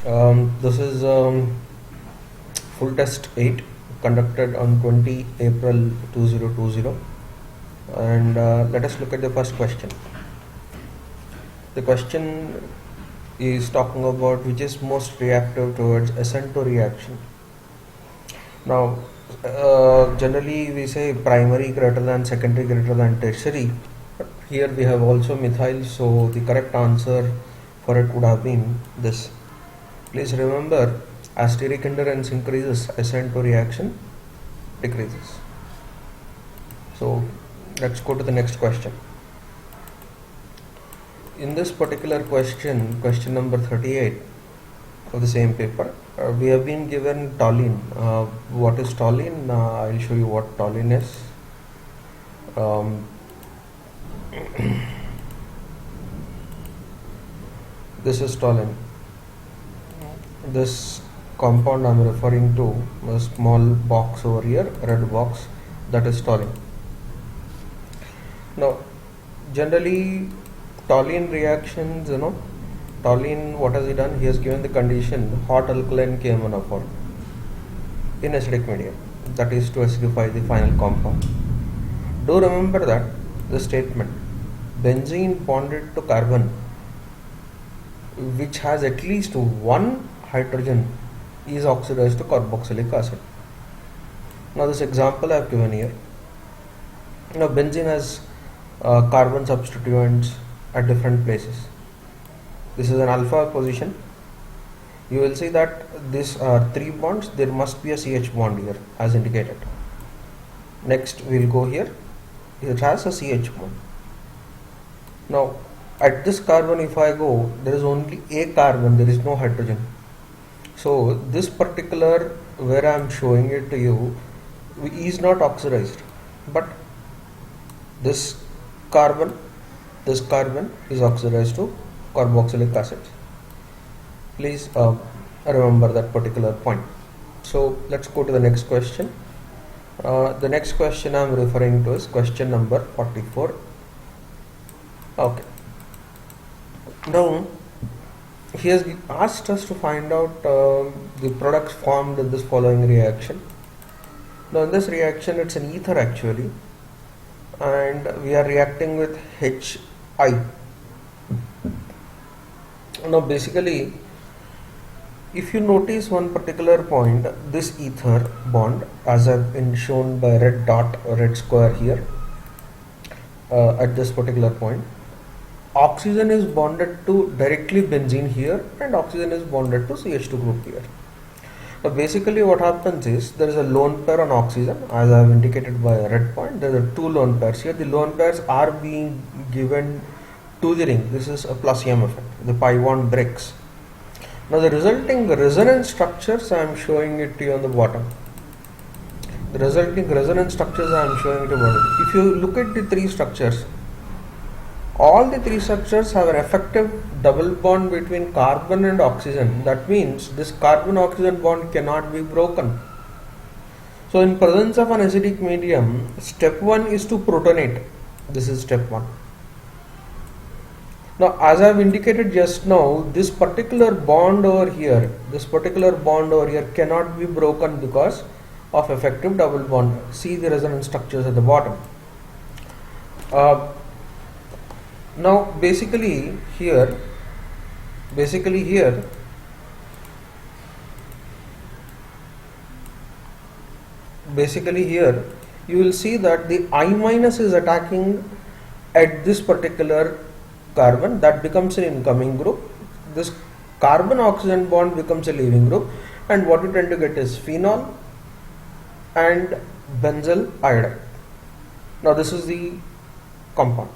This is full test 8 conducted on 20 April 2020, and let us look at the first question. The question is talking about which is most reactive towards SN2 reaction. Now generally we say primary greater than secondary greater than tertiary, but here we have also methyl, so the correct answer for it would have been this. Please remember, as steric endurance increases, SN2 reaction decreases. So let's go to the next question. In this particular question, question number 38 of the same paper, we have been given toluene. What is toluene? I'll show you what toluene is. This is toluene. This compound I'm referring to, a small box over here, red box, that is toluene. Now generally toluene reactions, toluene, what has he done? He has given the condition hot alkaline KMnO4 in acidic medium, that is to acidify the final compound. Do remember that the statement benzene bonded to carbon which has at least one hydrogen is oxidized to carboxylic acid. Now this example I have given here. Now benzene has carbon substituents at different places. This is an alpha position. You will see that these are 3 bonds. There must be a CH bond here as indicated. Next we will go here. It has a CH bond. Now at this carbon, if I go, there is only a carbon, there is no hydrogen. So this particular, where I am showing it to you, is not oxidized, but this carbon is oxidized to carboxylic acid. Please remember that particular point. So let's go to the next question. The next question I am referring to is question number 44. Okay. Now he has asked us to find out the products formed in this following reaction. Now in this reaction it's an ether actually, and we are reacting with HI. Now basically, if you notice one particular point, this ether bond, as I've been shown by red dot or red square here, at this particular point, oxygen is bonded to directly benzene here, and oxygen is bonded to CH2 group here. Now basically what happens is, there is a lone pair on oxygen, as I have indicated by a red point. There are 2 lone pairs here. The lone pairs are being given to the ring. This is a plus M effect. The pi bond breaks. Now the resulting resonance structures I am showing it to you on the bottom. The resulting resonance structures I am showing it to you on the bottom. If you look at the 3 structures, all the 3 structures have an effective double bond between carbon and oxygen. That means this carbon-oxygen bond cannot be broken. So in presence of an acidic medium, step 1 is to protonate. This is step 1. Now as I have indicated just now, this particular bond over here cannot be broken because of effective double bond. See the resonance structures at the bottom. Now basically here you will see that the I minus is attacking at this particular carbon, that becomes an incoming group. This carbon oxygen bond becomes a leaving group, and what you tend to get is phenol and benzyl iodide. Now this is the compound.